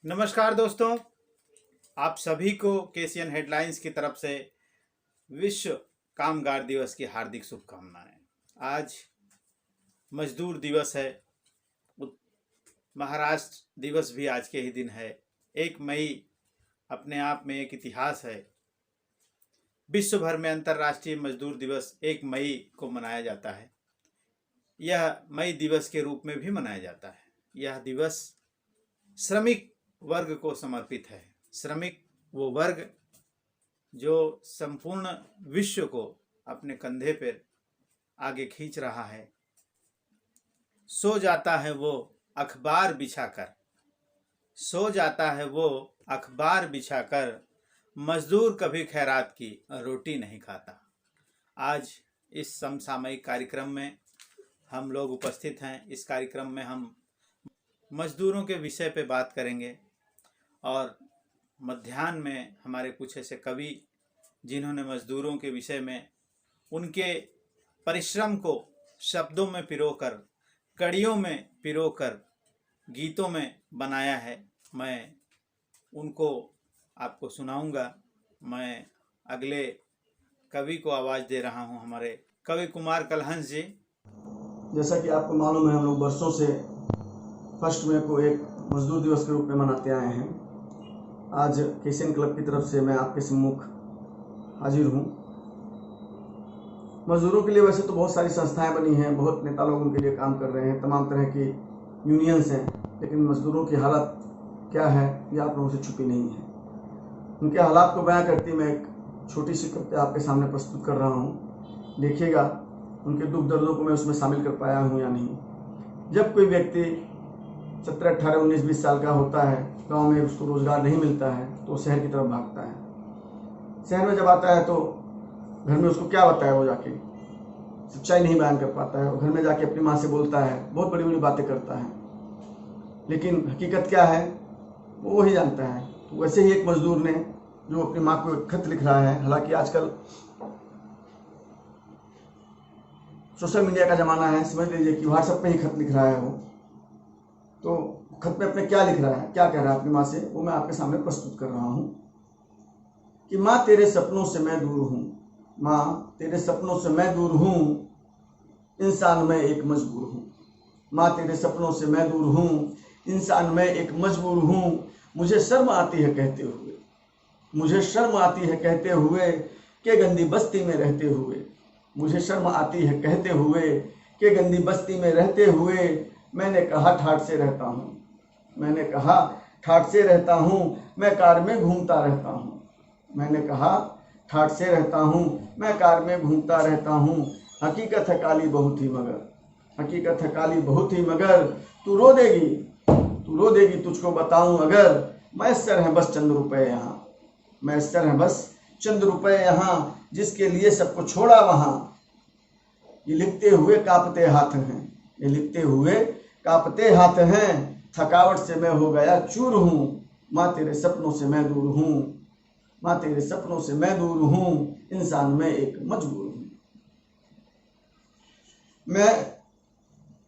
नमस्कार दोस्तों, आप सभी को केसीएन हेडलाइंस की तरफ से विश्व कामगार दिवस की हार्दिक शुभकामनाएं। आज मजदूर दिवस है। महाराष्ट्र दिवस भी आज के ही दिन है। 1 मई अपने आप में एक इतिहास है। विश्व भर में अंतर्राष्ट्रीय मजदूर दिवस 1 मई को मनाया जाता है। यह मई दिवस के रूप में भी मनाया जाता है। यह दिवस श्रमिक वर्ग को समर्पित है। श्रमिक वो वर्ग जो संपूर्ण विश्व को अपने कंधे पर आगे खींच रहा है। सो जाता है वो अखबार बिछाकर, सो जाता है वो अखबार बिछाकर, मजदूर कभी खैरात की रोटी नहीं खाता। आज इस समसामयिक कार्यक्रम में हम लोग उपस्थित हैं। इस कार्यक्रम में हम मजदूरों के विषय पे बात करेंगे और मध्याह्न में हमारे कुछ ऐसे कवि जिन्होंने मजदूरों के विषय में उनके परिश्रम को शब्दों में पिरोकर, कड़ियों में पिरोकर गीतों में बनाया है, मैं उनको आपको सुनाऊंगा। मैं अगले कवि को आवाज़ दे रहा हूं, हमारे कवि कुमार कलहंस जी। जैसा कि आपको मालूम है, हम लोग वर्षों से 1 मई को एक मजदूर दिवस के रूप में मनाते आए हैं। आज केसीएन क्लब की तरफ से मैं आपके सम्मुख हाजिर हूँ। मजदूरों के लिए वैसे तो बहुत सारी संस्थाएं बनी हैं, बहुत नेता लोग उनके लिए काम कर रहे हैं, तमाम तरह की यूनियंस हैं, लेकिन मजदूरों की हालत क्या है ये आप लोगों से छुपी नहीं है। उनके हालात को बयां करती मैं एक छोटी सी कविता आपके सामने प्रस्तुत कर रहा हूँ। देखिएगा उनके दुख दर्दों को मैं उसमें शामिल कर पाया हूँ या नहीं। जब कोई व्यक्ति 17, 18, 19, 20 साल का होता है, गांव में उसको रोजगार नहीं मिलता है तो शहर की तरफ भागता है। शहर में जब आता है तो घर में उसको क्या बताए, वो जाके सच्चाई नहीं बयान कर पाता है। और घर में जाके अपनी माँ से बोलता है, बहुत बड़ी बड़ी बातें करता है, लेकिन हकीकत क्या है वो वही जानता है। तो वैसे ही एक मजदूर ने जो अपनी माँ को एक खत लिख रहा है, हालांकि आजकल सोशल मीडिया का ज़माना है, समझ लीजिए कि व्हाट्सएप पे ही खत लिख रहा है वो। तो खत में अपने क्या लिख रहा है, क्या कह रहा है अपनी माँ से, वो मैं आपके सामने प्रस्तुत कर रहा हूँ कि माँ तेरे सपनों से मैं दूर हूँ, माँ तेरे सपनों से मैं दूर हूँ, इंसान मैं एक मजबूर हूँ। माँ तेरे सपनों से मैं दूर हूँ, इंसान मैं एक मजबूर हूँ। मुझे शर्म आती है कहते हुए, मुझे शर्म आती है कहते हुए कि गंदी बस्ती में रहते हुए, मुझे शर्म आती है कहते हुए कि गंदी बस्ती में रहते हुए। मैंने कहा ठाठ से रहता हूँ, मैंने कहा ठाठ से रहता हूँ, मैं कार में घूमता रहता हूँ। मैंने कहा ठाठ से रहता हूँ, मैं कार में घूमता रहता हूँ। हकीकत है काली बहुत ही मगर, हकीकत है काली बहुत ही मगर, तू रो देगी, तू रो देगी तुझको बताऊँ अगर। मैसर है बस चंद रुपए यहाँ, मैसर है बस चंद रुपए यहाँ, जिसके लिए सबको छोड़ा वहाँ। ये लिखते हुए कांपते हाथ हैं, ये लिखते हुए कांपते हाथ हैं, थकावट से मैं हो गया चूर हूँ। माँ तेरे सपनों से मैं दूर हूँ, माँ तेरे सपनों से मैं दूर हूँ, इंसान मैं एक मजबूर हूँ।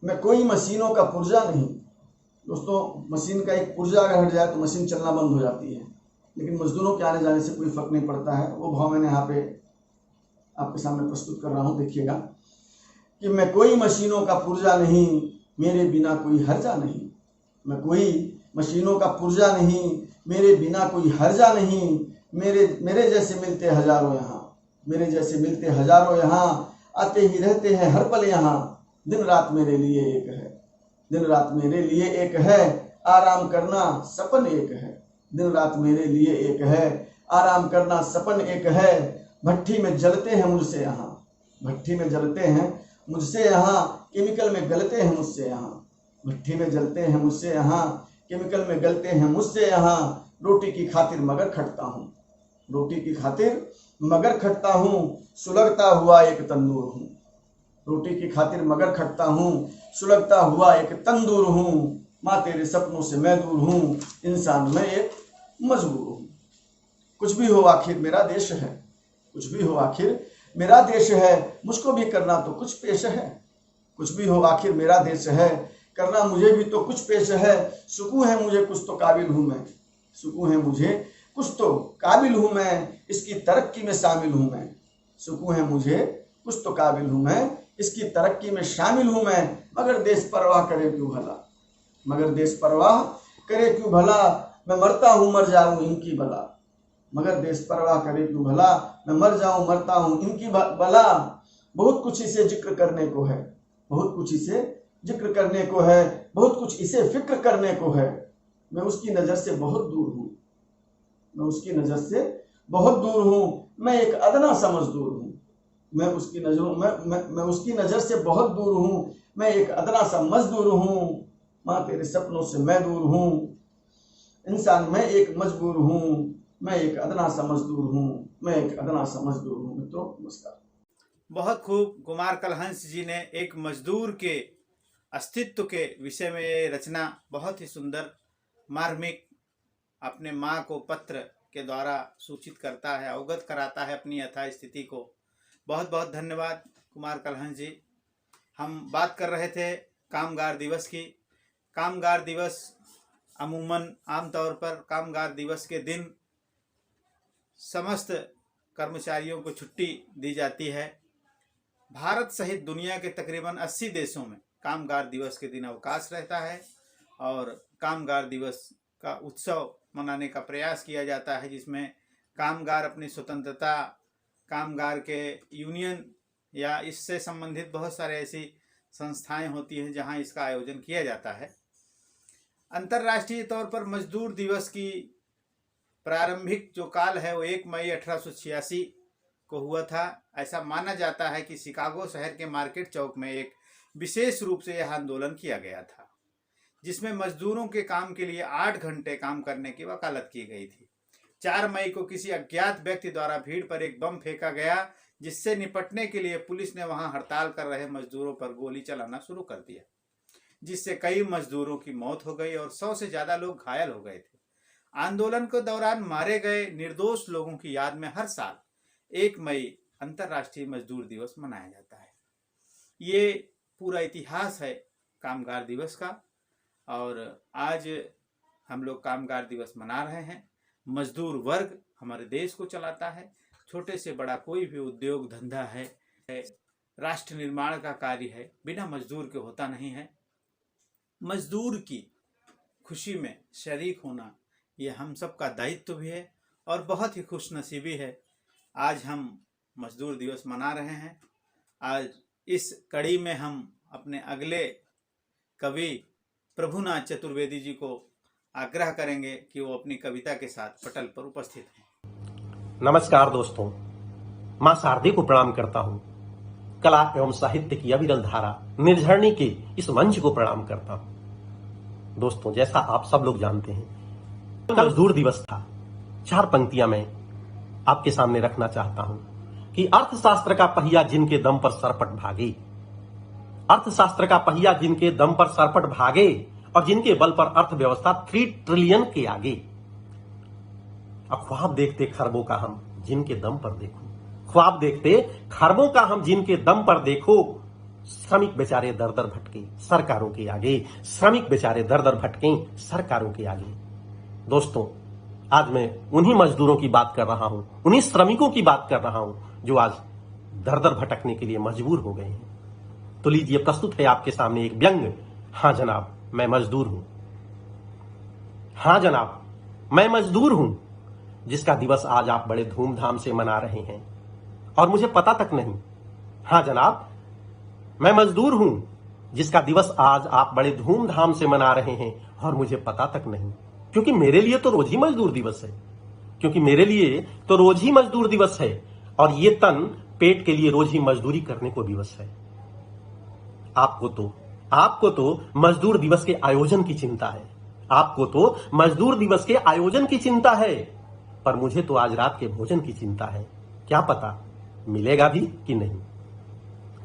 मैं कोई मशीनों का पुर्जा नहीं। दोस्तों, मशीन का एक पुर्जा अगर हट जाए तो मशीन चलना बंद हो जाती है, लेकिन मजदूरों के आने जाने से कोई फर्क नहीं पड़ता है। वो भाव मैंने यहाँ पे आपके सामने प्रस्तुत कर रहा हूँ। देखिएगा कि मैं कोई मशीनों का पुर्जा नहीं, मेरे बिना कोई हर्जा नहीं। मैं कोई मशीनों का पुर्जा नहीं, मेरे बिना कोई हर्जा नहीं। मेरे जैसे मिलते हजारों यहाँ, मेरे जैसे मिलते हजारों यहाँ, आते ही रहते हैं हर पल यहाँ। दिन रात मेरे लिए एक है, दिन रात मेरे लिए एक है, आराम करना सपन एक है। दिन रात मेरे लिए एक है, आराम करना सपन एक है। भट्ठी में जलते हैं मुझसे यहाँ, भट्ठी में जलते हैं मुझसे यहाँ, केमिकल में गलते हैं मुझसे यहाँ। भट्ठी में जलते हैं मुझसे यहाँ, केमिकल में गलते हैं मुझसे यहाँ। रोटी की खातिर मगर खटता हूँ, रोटी की खातिर मगर खटता हूँ, सुलगता हुआ एक तंदूर हूँ। रोटी की खातिर मगर खटता हूँ, सुलगता हुआ एक तंदूर हूँ। माँ तेरे सपनों से मैं दूर हूँ, इंसान मैं एक मजबूर हूँ। कुछ भी हो आखिर मेरा देश है, कुछ भी हो आखिर मेरा देश है, मुझको भी करना तो कुछ पेश है। कुछ भी हो आखिर मेरा देश है, करना मुझे भी तो कुछ पेश है, सुकून है मुझे कुछ तो काबिल हूँ मैं, सुकून है मुझे कुछ तो काबिल हूँ मैं, इसकी तरक्की में शामिल हूँ मैं, सुकून है मुझे कुछ तो काबिल हूँ मैं, इसकी तरक्की में शामिल हूँ मैं, मगर देश परवाह करे क्यों भला, मगर देश परवाह करे क्यों भला, मैं मरता हूँ मर जाऊँ इनकी भला, मगर देश परवाह करे क्यों भला, मैं मर जाऊँ मरता हूँ इनकी भला। बहुत कुछ इसे जिक्र करने को है, बहुत कुछ इसे जिक्र करने को है, बहुत कुछ इसे फिक्र करने को है, मैं उसकी नज़र से बहुत दूर हूँ, मैं उसकी नज़र से बहुत दूर हूँ, मैं एक अदना सा मजदूर हूँ, मैं उसकी नज़रों मैं उसकी नज़र से बहुत दूर हूँ, मैं एक अदना सा मजदूर हूँ, माँ तेरे सपनों से मैं दूर हूँ, इंसान मैं एक मजबूर हूँ, मैं एक अदना सा मजदूर हूँ, मैं एक अदना सा मजदूर हूँ। मित्रों नमस्कार। बहुत खूब कुमार कलहंस जी ने एक मजदूर के अस्तित्व के विषय में ये रचना बहुत ही सुंदर मार्मिक अपने माँ को पत्र के द्वारा सूचित करता है, अवगत कराता है अपनी यथा स्थिति को। बहुत बहुत धन्यवाद कुमार कलहंस जी। हम बात कर रहे थे कामगार दिवस की। कामगार दिवस अमूमन आमतौर पर कामगार दिवस के दिन समस्त कर्मचारियों को छुट्टी दी जाती है। भारत सहित दुनिया के तकरीबन 80 देशों में कामगार दिवस के दिन अवकाश रहता है और कामगार दिवस का उत्सव मनाने का प्रयास किया जाता है, जिसमें कामगार अपनी स्वतंत्रता, कामगार के यूनियन या इससे संबंधित बहुत सारे ऐसी संस्थाएं होती हैं जहां इसका आयोजन किया जाता है। अंतर्राष्ट्रीय तौर पर मजदूर दिवस की प्रारंभिक जो काल है वो 1 मई 1886 को हुआ था। ऐसा माना जाता है कि शिकागो शहर के मार्केट चौक में एक विशेष रूप से यह आंदोलन किया गया था, जिसमें मजदूरों के काम के लिए 8 घंटे काम करने की वकालत की गई थी। 4 मई को किसी अज्ञात व्यक्ति द्वारा भीड़ पर एक बम फेंका गया, जिससे निपटने के लिए पुलिस ने वहां हड़ताल कर रहे मजदूरों पर गोली चलाना शुरू कर दिया, जिससे कई मजदूरों की मौत हो गई और 100 से ज्यादा लोग घायल हो गए थे। आंदोलन के दौरान मारे गए निर्दोष लोगों की याद में हर साल 1 मई अंतर्राष्ट्रीय मजदूर दिवस मनाया जाता है। ये पूरा इतिहास है कामगार दिवस का और आज हम लोग कामगार दिवस मना रहे हैं। मजदूर वर्ग हमारे देश को चलाता है। छोटे से बड़ा कोई भी उद्योग धंधा है, राष्ट्र निर्माण का कार्य है, बिना मजदूर के होता नहीं है। मजदूर की खुशी में शरीक होना ये हम सब का दायित्व भी है और बहुत ही खुशनसीबी है। आज हम मजदूर दिवस मना रहे हैं। आज इस कड़ी में हम अपने अगले कवि प्रभुनाथ चतुर्वेदी जी को आग्रह करेंगे कि वो अपनी कविता के साथ पटल पर उपस्थित हैं। नमस्कार दोस्तों, मां शारदे को प्रणाम करता हूं। कला एवं साहित्य की अविरल धारा निर्झरणी के इस मंच को प्रणाम करता हूं। दोस्तों, जैसा आप सब लोग जानते हैं, कल मजदूर दिवस था। 4 पंक्तियां मैं आपके सामने रखना चाहता हूं कि अर्थशास्त्र का पहिया जिनके दम पर सरपट भागे, अर्थशास्त्र का पहिया जिनके दम पर सरपट भागे और जिनके बल पर अर्थव्यवस्था 3 ट्रिलियन के आगे। अब ख्वाब देखते खरबों का हम जिनके दम पर देखो, ख्वाब देखते खरबों का हम जिनके दम पर देखो, श्रमिक बेचारे दर दर भटके सरकारों के आगे, श्रमिक बेचारे दर दर भटके सरकारों के आगे। दोस्तों, आज मैं उन्हीं मजदूरों की बात कर रहा हूं, उन्हीं श्रमिकों की बात कर रहा हूं जो आज दर दर भटकने के लिए मजबूर हो गए हैं। तो लीजिए, प्रस्तुत है आपके सामने एक व्यंग। हां जनाब, मैं मजदूर हूं। हां जनाब, मैं मजदूर हूं, जिसका दिवस आज आप बड़े धूमधाम से मना रहे हैं और मुझे पता तक नहीं। हां जनाब, मैं मजदूर हूं, जिसका दिवस आज आप बड़े धूमधाम से मना रहे हैं और मुझे पता तक नहीं, क्योंकि मेरे लिए तो रोज ही मजदूर दिवस है, क्योंकि मेरे लिए तो रोज ही मजदूर दिवस है और ये तन पेट के लिए रोज ही मजदूरी करने को दिवस है। आपको तो मजदूर दिवस के आयोजन की चिंता है, आपको तो मजदूर दिवस के आयोजन की चिंता है, पर मुझे तो आज रात के भोजन की चिंता है। क्या पता मिलेगा भी कि नहीं।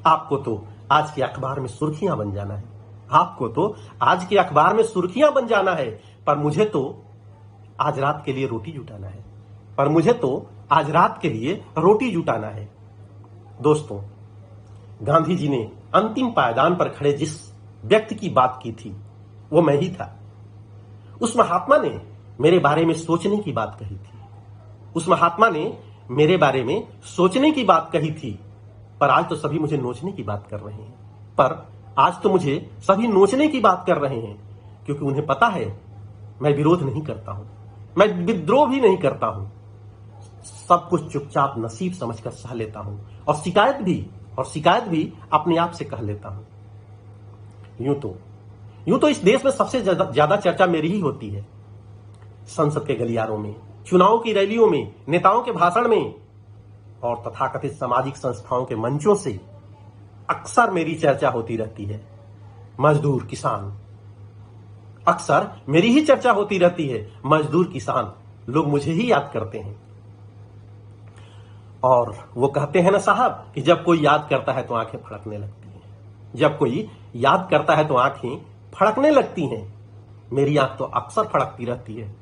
आपको तो आज के अखबार में सुर्खियां बन जाना है, आपको तो आज के अखबार में सुर्खियां बन जाना है, पर मुझे तो आज रात के लिए रोटी जुटाना है, पर मुझे तो आज रात के लिए रोटी जुटाना है। दोस्तों, गांधी जी ने अंतिम पायदान पर खड़े जिस व्यक्ति की बात की थी वो मैं ही था। उस महात्मा ने मेरे बारे में सोचने की बात कही थी। उस महात्मा ने मेरे बारे में सोचने की बात कही थी। पर आज तो सभी मुझे नोचने की बात कर रहे हैं। पर आज तो मुझे सभी नोचने की बात कर रहे हैं, क्योंकि उन्हें पता है मैं विरोध नहीं करता हूं, मैं विद्रोह भी नहीं करता हूं। सब कुछ चुपचाप नसीब समझकर सह लेता हूं और शिकायत भी अपने आप से कह लेता हूं। यूं तो इस देश में सबसे ज्यादा चर्चा मेरी ही होती है। संसद के गलियारों में, चुनाव की रैलियों में, नेताओं के भाषण में और तथाकथित सामाजिक संस्थाओं के मंचों से अक्सर मेरी चर्चा होती रहती है। मजदूर, किसान, अक्सर मेरी ही चर्चा होती रहती है। मजदूर, किसान, लोग मुझे ही याद करते हैं। और वो कहते हैं ना साहब कि जब कोई याद करता है तो आंखें फड़कने लगती हैं। जब कोई याद करता है तो आंखें फड़कने लगती हैं। मेरी आंख तो अक्सर फड़कती रहती है।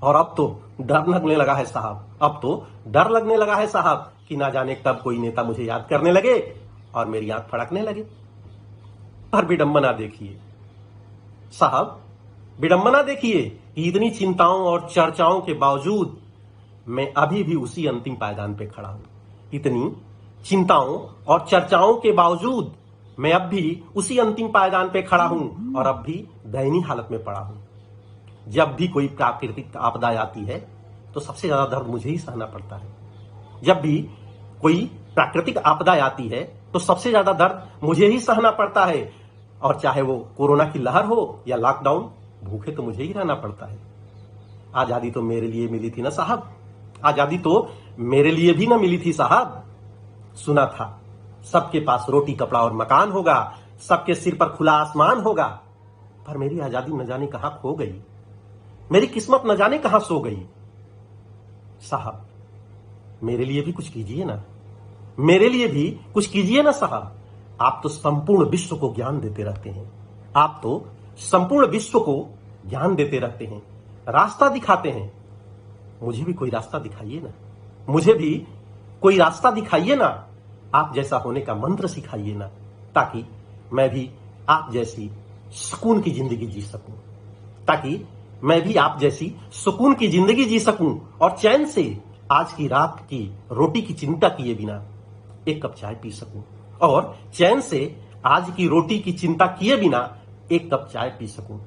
और अब तो डर लगने लगा है साहब, कि ना जाने कब कोई नेता मुझे याद करने लगे और मेरी आंख फड़कने लगे। पर विडंबना देखिए साहब, विडंबना देखिए कि इतनी चिंताओं और चर्चाओं के बावजूद मैं अभी भी उसी अंतिम पायदान पे खड़ा हूं। इतनी चिंताओं और चर्चाओं के बावजूद मैं अब भी उसी अंतिम पायदान पे खड़ा हूं और अब भी दयनीय हालत में पड़ा हूं। जब भी कोई प्राकृतिक आपदा आती है तो सबसे ज्यादा दर्द मुझे ही सहना पड़ता है। जब भी कोई प्राकृतिक आपदा आती है तो सबसे ज्यादा दर्द मुझे ही सहना पड़ता है। और चाहे वो कोरोना की लहर हो या लॉकडाउन, भूखे तो मुझे ही रहना पड़ता है। आजादी तो मेरे लिए मिली थी ना साहब, आजादी तो मेरे लिए भी ना मिली थी साहब। सुना था सबके पास रोटी, कपड़ा और मकान होगा, सबके सिर पर खुला आसमान होगा। पर मेरी आजादी न जाने कहां खो गई, मेरी किस्मत न जाने कहां सो गई। साहब, मेरे लिए भी कुछ कीजिए ना, मेरे लिए भी कुछ कीजिए ना साहब। आप तो संपूर्ण विश्व को ज्ञान देते रहते हैं, आप तो संपूर्ण विश्व को ज्ञान देते रहते हैं, रास्ता दिखाते हैं। मुझे भी कोई रास्ता दिखाइए ना, मुझे भी कोई रास्ता दिखाइए ना। आप जैसा होने का मंत्र सिखाइए ना, ताकि मैं भी आप जैसी सुकून की जिंदगी जी सकूं, ताकि मैं भी आप जैसी सुकून की जिंदगी जी सकूं और चैन से आज की रात की रोटी की चिंता किए बिना एक कप चाय पी सकूं, और चैन से आज की रोटी की चिंता किए बिना एक कप चाय पी सकूं,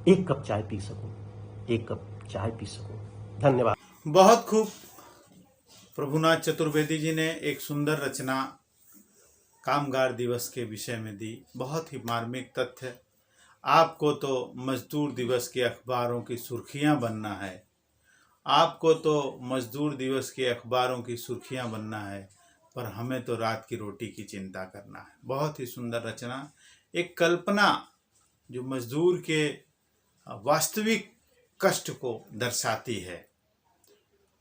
एक कप चाय पी सकूं, एक कप चाय पी सकूं। धन्यवाद। बहुत खूब। प्रभुनाथ चतुर्वेदी जी ने एक सुंदर रचना कामगार दिवस के विषय में दी। बहुत ही मार्मिक तथ्य। आपको तो मजदूर दिवस के अखबारों की सुर्खियां बनना है, आपको तो मजदूर दिवस के अखबारों की सुर्खियां बनना है, पर हमें तो रात की रोटी की चिंता करना है। बहुत ही सुंदर रचना, एक कल्पना जो मजदूर के वास्तविक कष्ट को दर्शाती है।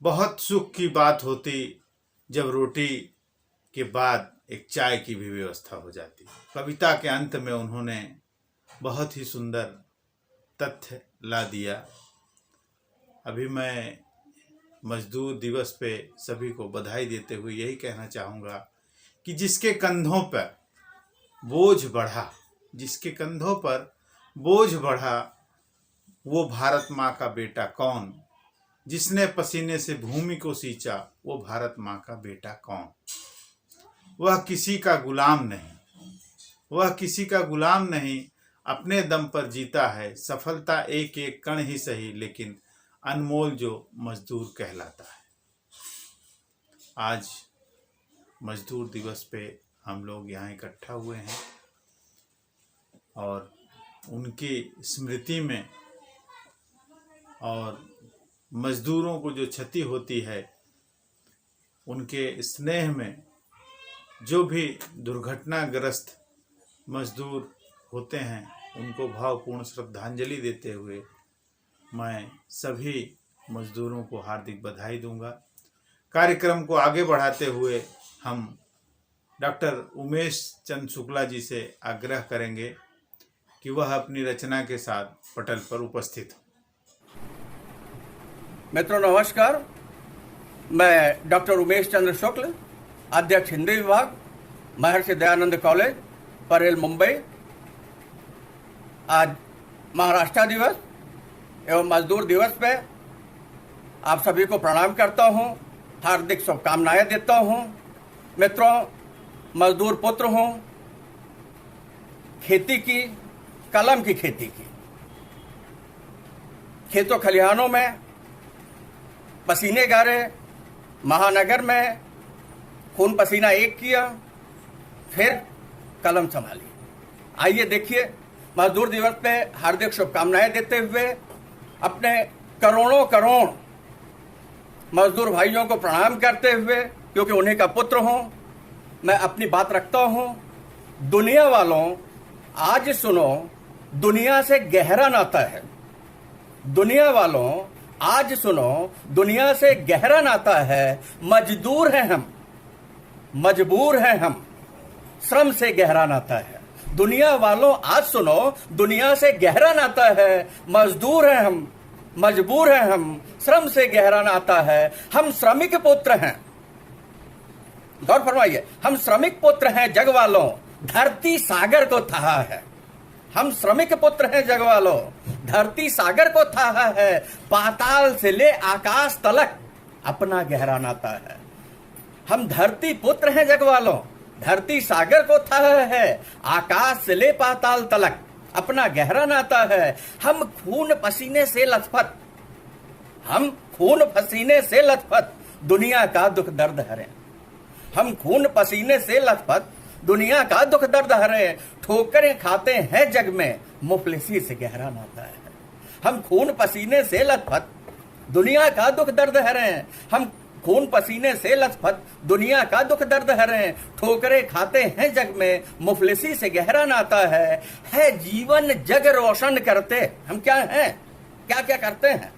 बहुत सुख की बात होती जब रोटी के बाद एक चाय की भी व्यवस्था हो जाती। कविता के अंत में उन्होंने बहुत ही सुंदर तथ्य ला दिया। अभी मैं मजदूर दिवस पे सभी को बधाई देते हुए यही कहना चाहूँगा कि जिसके कंधों पर बोझ बढ़ा, जिसके कंधों पर बोझ बढ़ा, वो भारत माँ का बेटा कौन। जिसने पसीने से भूमि को सींचा, वो भारत माँ का बेटा कौन। वह किसी का गुलाम नहीं, वह किसी का गुलाम नहीं, अपने दम पर जीता है। सफलता एक एक कण ही सही, लेकिन अनमोल जो मजदूर कहलाता है। आज मजदूर दिवस पे हम लोग यहाँ इकट्ठा हुए हैं और उनकी स्मृति में और मजदूरों को जो क्षति होती है उनके स्नेह में, जो भी दुर्घटनाग्रस्त मजदूर होते हैं उनको भावपूर्ण श्रद्धांजलि देते हुए मैं सभी मजदूरों को हार्दिक बधाई दूंगा। कार्यक्रम को आगे बढ़ाते हुए हम डॉक्टर उमेश चंद्र शुक्ला जी से आग्रह करेंगे कि वह अपनी रचना के साथ पटल पर उपस्थित हो। मित्रों नमस्कार, मैं डॉक्टर उमेश चंद्र शुक्ल, अध्यक्ष हिंदी विभाग, महर्षि दयानंद कॉलेज, परेल, मुंबई। आज महाराष्ट्र दिवस एवं मजदूर दिवस पे आप सभी को प्रणाम करता हूं, हार्दिक शुभकामनाएं देता हूं। मित्रों, मजदूर पुत्र हूं, खेती की, कलम की खेती की, खेतों खलिहानों में पसीने गारे, महानगर में खून पसीना एक किया, फिर कलम संभाली। आइए देखिए, मजदूर दिवस पे हार्दिक शुभकामनाएं देते हुए अपने करोड़ों करोड़ मजदूर भाइयों को प्रणाम करते हुए, क्योंकि उन्हीं का पुत्र हूं, मैं अपनी बात रखता हूं। दुनिया वालों, आज सुनो, दुनिया से गहरा नाता है। दुनिया वालों, आज सुनो, दुनिया से गहरा नाता है। मजदूर हैं हम, मजबूर हैं हम, श्रम से गहरा नाता है। दुनिया वालों, आज सुनो, दुनिया से गहरा नाता है। मजदूर हैं हम, मजबूर हैं हम, श्रम से गहरा नाता है। हम श्रमिक पुत्र हैं। गौर फरमाइए, हम श्रमिक पुत्र हैं जग वालों, धरती सागर को थाहा है। हम श्रमिक पुत्र हैं जग वालों, धरती सागर को थाहा है। पाताल से ले आकाश तलक अपना गहरा नाता है। हम धरती पुत्र हैं जग वालों, धरती सागर को थाहा है। आकाश से ले पाताल तलक अपना गहरा नाता है। हम खून पसीने से लथपथ, हम खून पसीने से लथपथ दुनिया का दुख दर्द हरे। हम खून पसीने से लथपथ दुनिया का दुख दर्द हरे। ठोकरें खाते हैं जग में, मुफलिसी से गहरा नाता है। हम खून पसीने से लथपथ दुनिया का दुख दर्द हरे। हम खून पसीने से लथपथ दुनिया का दुख दर्द हरे। ठोकरें खाते हैं जग में, मुफलिसी से गहरा नाता है जीवन जग रोशन करते। हम क्या हैं, क्या क्या करते हैं?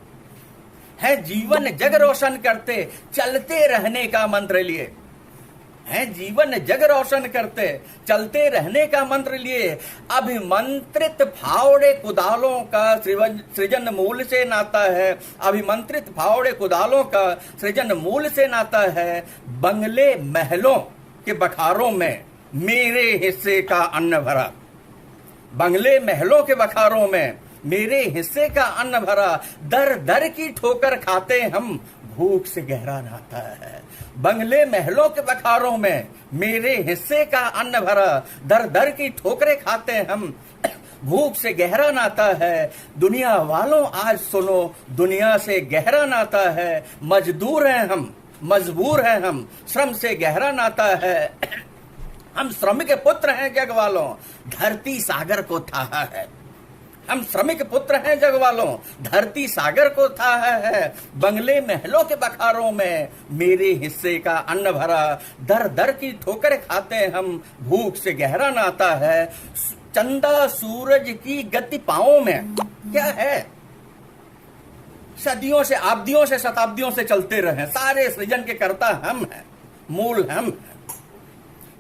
है जीवन जग रोशन करते, चलते रहने का मंत्र लिए। है जीवन जग रोशन करते, चलते रहने का मंत्र लिए। अभिमंत्रित फावड़े कुदालों का सृजन मूल से नाता है। अभिमंत्रित फावड़े कुदालों का सृजन मूल से नाता है। बंगले महलों के बखारों में मेरे हिस्से का अन्न भरा। बंगले महलों के बखारों में मेरे हिस्से का अन्न भरा। दर दर की ठोकर खाते हम, भूख से गहरा नाता है। बंगले महलों के बखारों में मेरे हिस्से का अन्न भरा। दर दर की ठोकरें खाते हम, भूख से गहरा नाता है। दुनिया वालों, आज सुनो, दुनिया से गहरा नाता है। मजदूर हैं हम, मजबूर हैं हम, श्रम से गहरा नाता है। हम श्रमिक पुत्र हैं जग वालों, धरती सागर को थाहा है। हम श्रमिक पुत्र हैं जग वालों, धरती सागर को थाहा है। बंगले महलों के बखारों में मेरे हिस्से का अन्न भरा। दर दर की ठोकर खाते हम, भूख से गहरा नाता है। चंदा सूरज की गति पांवों में क्या है? सदियों से, आब्दियों से, शताब्दियों से चलते रहे, सारे सृजन के कर्ता हम हैं, मूल हम हैं।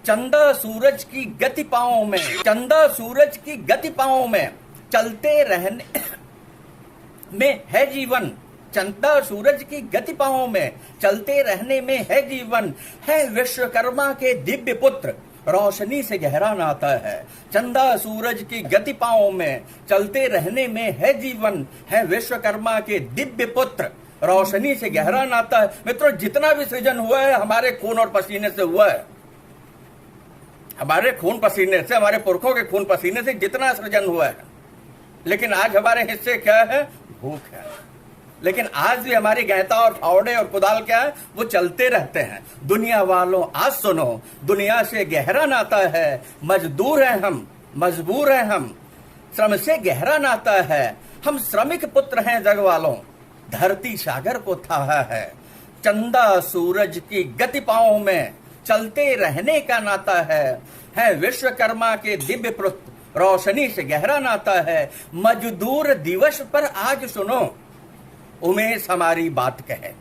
चंदा सूरज की गति पांवों में, चंदा सूरज की गति पांवों में चलते रहने में है जीवन। चंदा सूरज की गति पांवों में चलते रहने में है जीवन। है विश्वकर्मा के दिव्य पुत्र, रोशनी से गहरा नाता है। चंदा सूरज की गति पांवों में चलते रहने में है जीवन। है विश्वकर्मा के दिव्य पुत्र, रोशनी से गहरा नाता है। मित्रों, जितना भी सृजन हुआ है हमारे खून और पसीने से हुआ है। हमारे खून पसीने से, हमारे पुरखों के खून पसीने से जितना सृजन हुआ है। लेकिन आज हमारे हिस्से क्या है? भूख है। लेकिन आज भी हमारी गहता और फावड़े और कुदाल क्या है? वो चलते रहते हैं। दुनिया वालों, आज सुनो, दुनिया से गहरा नाता है। मजदूर हैं हम, मजबूर हैं हम, श्रम से गहरा नाता है। हम श्रमिक पुत्र हैं जग वालों, धरती सागर को थाहा है। चंदा सूरज की गति पांवों में चलते रहने का नाता है विश्वकर्मा के दिव्य पुत्र, रोशनी से गहरा नाता है। मजदूर दिवस पर आज सुनो, उमेश हमारी बात कहे।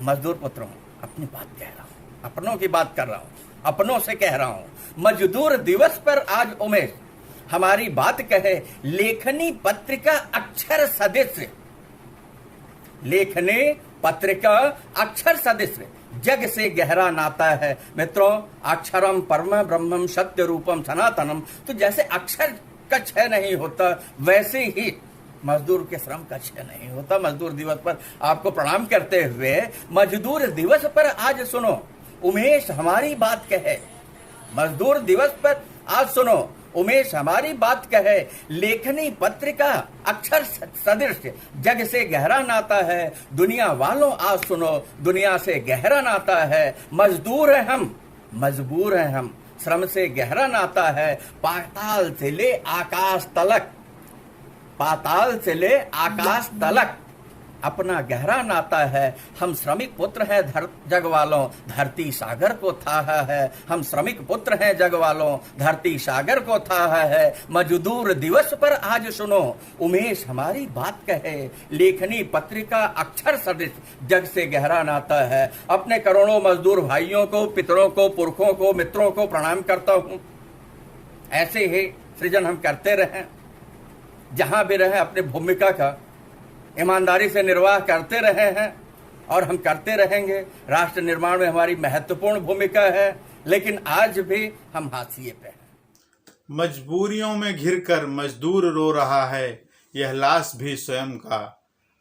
मजदूर पुत्रों, अपनी बात कह रहा हूं, अपनों की बात कर रहा हूं, अपनों से कह रहा हूं। मजदूर दिवस पर आज उमेश हमारी बात कहे। लेखनी पत्रिका अक्षर सदृश, लेखनी पत्रिका अक्षर सदृश जग से गहरा नाता है। मित्रों, अक्षरम परम ब्रह्मम सत्य रूपम सनातनम, तो जैसे अक्षर का क्षय नहीं होता, वैसे ही मजदूर के श्रम का क्षय नहीं होता। मजदूर दिवस पर आपको प्रणाम करते हुए मजदूर दिवस पर आज सुनो उमेश हमारी बात कहे। मजदूर दिवस पर आज सुनो उमेश हमारी बात कहे। लेखनी पत्रिका अक्षर सदृश जग से गहरा नाता है। दुनिया वालों आज सुनो दुनिया से गहरा नाता है। मजदूर हैं हम, मजबूर हैं हम, श्रम से गहरा नाता है। पाताल से ले आकाश तलक, पाताल से ले आकाश तलक अपना गहरा नाता है। हम श्रमिक पुत्र हैं जग वालों, धरती सागर को थाहा है। हम श्रमिक पुत्र हैं जग वालों, धरती सागर को थाहा है। मजदूर दिवस पर आज सुनो उमेश हमारी बात कहे। लेखनी पत्रिका अक्षर सदृश जग से गहरा नाता है। अपने करोड़ों मजदूर भाइयों को, पितरों को, पुरखों को, मित्रों को प्रणाम करता हूं। ऐसे ही सृजन हम करते रहें, जहां भी रहे अपनी भूमिका का ईमानदारी से निर्वाह करते रहे हैं और हम करते रहेंगे। राष्ट्र निर्माण में हमारी महत्वपूर्ण भूमिका है, लेकिन आज भी हम हाशिए पे हैं। मजबूरियों में घिरकर मजदूर रो रहा है, यह लाश भी स्वयं का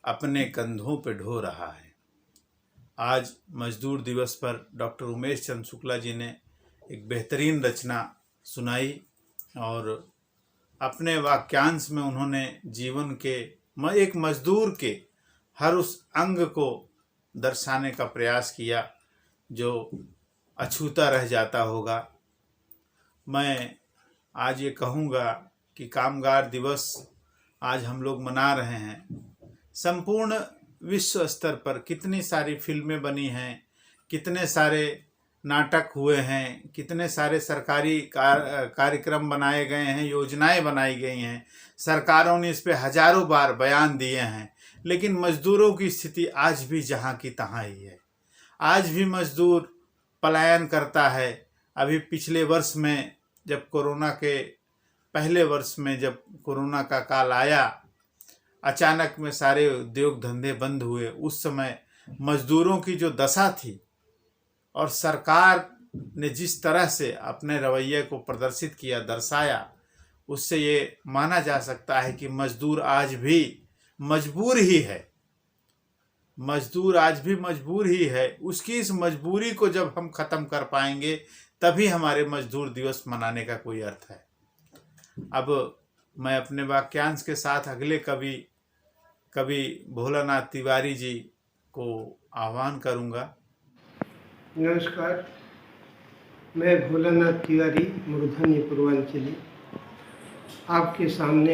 अपने कंधों पे ढो रहा है। आज मजदूर दिवस पर डॉक्टर उमेश चंद्र शुक्ला जी ने एक बेहतरीन रचना सुनाई और अपने वाक्यांश में उन्होंने जीवन के एक मजदूर के हर उस अंग को दर्शाने का प्रयास किया जो अछूता रह जाता होगा। मैं आज ये कहूँगा कि कामगार दिवस आज हम लोग मना रहे हैं। संपूर्ण विश्व स्तर पर कितनी सारी फिल्में बनी हैं, कितने सारे नाटक हुए हैं, कितने सारे सरकारी कार्यक्रम बनाए गए हैं, योजनाएं बनाई गई हैं, सरकारों ने इस पे हजारों बार बयान दिए हैं, लेकिन मजदूरों की स्थिति आज भी जहां की तहां ही है। आज भी मजदूर पलायन करता है। अभी पिछले वर्ष में जब कोरोना के पहले वर्ष में जब कोरोना का काल आया, अचानक में सारे उद्योग धंधे बंद हुए। उस समय मजदूरों की जो दशा थी और सरकार ने जिस तरह से अपने रवैये को प्रदर्शित किया, दर्शाया, उससे ये माना जा सकता है कि मजदूर आज भी मजबूर ही है। मजदूर आज भी मजबूर ही है। उसकी इस मजबूरी को जब हम ख़त्म कर पाएंगे तभी हमारे मजदूर दिवस मनाने का कोई अर्थ है। अब मैं अपने वाक्यांश के साथ अगले कवि भोलानाथ तिवारी जी को आह्वान करूंगा। नमस्कार, मैं भोलानाथ तिवारी मूर्धन्य पूर्वांचली आपके सामने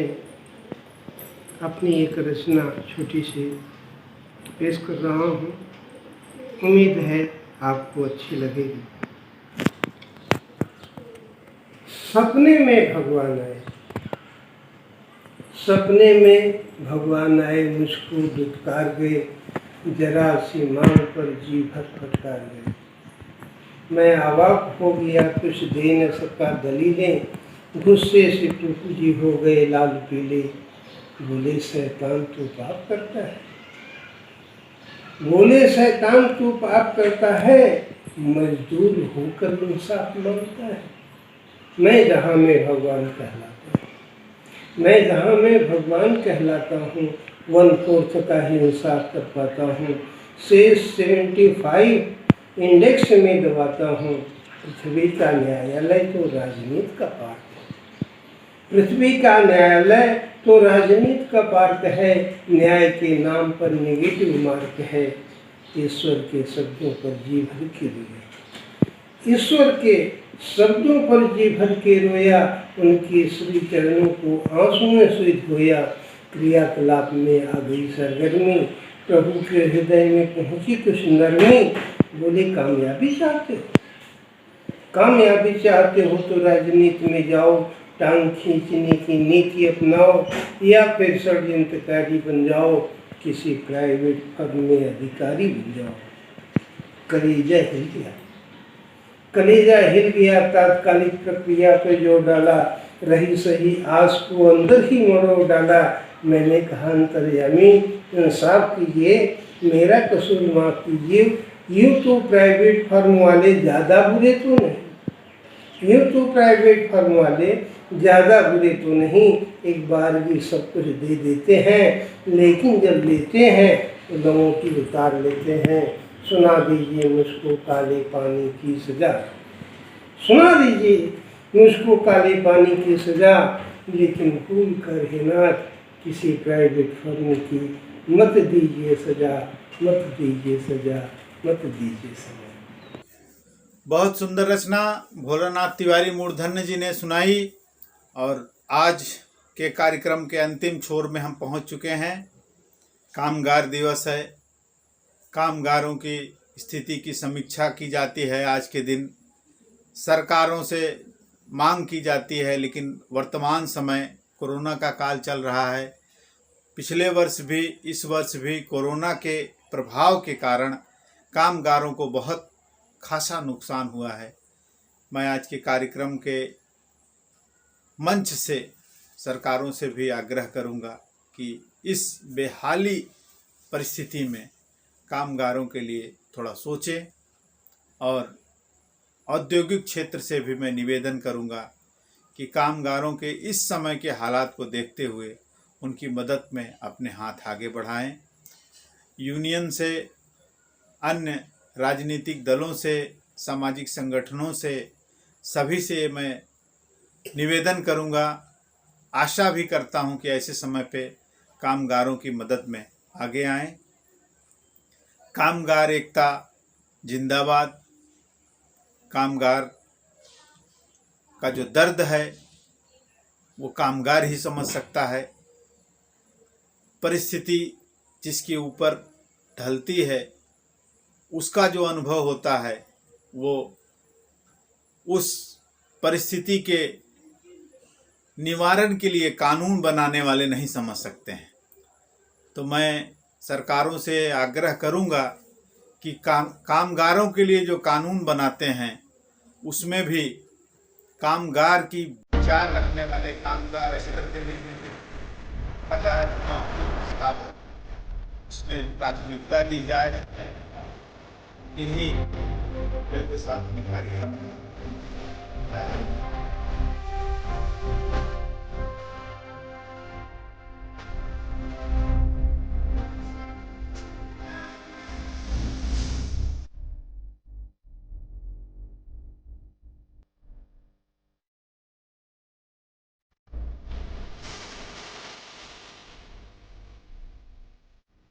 अपनी एक रचना छोटी सी पेश कर रहा हूँ। उम्मीद है आपको अच्छी लगेगी। सपने में भगवान आए, सपने में भगवान आए, मुझको दुत्कार गए, जरा सी मांग पर जी भर फटकार गए। मैं अवाक हो गया, कुछ दे न सका दलीलें, गुस्से से टूकुजी हो गए लाल पीले। बोले शैतान तू पाप करता है, बोले शैतान तू पाप करता है, मजदूर होकर इंसाफ मांगता है। मैं जहाँ में भगवान कहलाता हूँ, मैं जहाँ में भगवान कहलाता हूँ, 1/4 का ही इंसाफ कर पाता हूँ। 75 इंडेक्स में दबाता हूँ। पृथ्वी का न्यायालय तो राजनीति का पार्क है, पृथ्वी का न्यायालय तो राजनीति का पार्क है। न्याय के नाम पर नेगेटिव मार्क है। ईश्वर के शब्दों पर जी भर के रोया, ईश्वर के शब्दों पर जी भर के रोया। उनके श्री चरणों को आंसू में से धोया। क्रियाकलाप में आ गई सरगर्मी, प्रभु के हृदय में पहुंची कुछ नरमी। बोले कामयाबी चाहते हो, कामयाबी चाहते हो तो राजनीति में जाओ, टांग खींचने की नीति अपनाओ, या फिर षड्यंत्रकारी बन जाओ, किसी प्राइवेट फर्म में अधिकारी बन जाओ। कलेजा हिल गया, कलेजा हिल गया। तात्कालिक प्रक्रिया पे जोर डाला, रही सही आस को अंदर ही मोड़ो डाला। मैंने कहा अंतर्यामी इंसाफ कीजिए, मेरा कसूर माफ कीजिए। यूँ तो प्राइवेट फर्म वाले ज़्यादा बुरे तो नहीं, यूँ तो प्राइवेट फर्म वाले ज़्यादा बुरे तो नहीं, एक बार भी सब कुछ दे देते हैं, लेकिन जब लेते हैं तो लंगोटी उतार लेते हैं। सुना दीजिए मुझको काले पानी की सज़ा, सुना दीजिए मुझको काले पानी की सज़ा, लेकिन भूल कर हे नाथ किसी प्राइवेट फर्म की मत दीजिए सज़ा, मत दीजिए सज़ा, मत दीजिए सज़ा। बहुत सुंदर रचना भोलानाथ तिवारी मूर्धन्य जी ने सुनाई। और आज के कार्यक्रम के अंतिम छोर में हम पहुंच चुके हैं। कामगार दिवस है, कामगारों की स्थिति की समीक्षा की जाती है। आज के दिन सरकारों से मांग की जाती है, लेकिन वर्तमान समय कोरोना का काल चल रहा है। पिछले वर्ष भी, इस वर्ष भी कोरोना के प्रभाव के कारण कामगारों को बहुत खासा नुकसान हुआ है। मैं आज के कार्यक्रम के मंच से सरकारों से भी आग्रह करूंगा कि इस बेहाली परिस्थिति में कामगारों के लिए थोड़ा सोचें। और औद्योगिक क्षेत्र से भी मैं निवेदन करूंगा कि कामगारों के इस समय के हालात को देखते हुए उनकी मदद में अपने हाथ आगे बढ़ाएं। यूनियन से, अन्य राजनीतिक दलों से, सामाजिक संगठनों से, सभी से मैं निवेदन करूंगा, आशा भी करता हूं कि ऐसे समय पे कामगारों की मदद में आगे आएं। कामगार एकता जिंदाबाद। कामगार का जो दर्द है वो कामगार ही समझ सकता है। परिस्थिति जिसके ऊपर ढलती है उसका जो अनुभव होता है वो उस परिस्थिति के निवारण के लिए कानून बनाने वाले नहीं समझ सकते हैं। तो मैं सरकारों से आग्रह करूंगा कि कामगारों के लिए जो कानून बनाते हैं उसमें भी कामगार की विचार रखने वाले कामगार ऐसे करते नहीं पता है उसमें प्राथमिकता दी जाए। इन्हीं के साथ में कार्य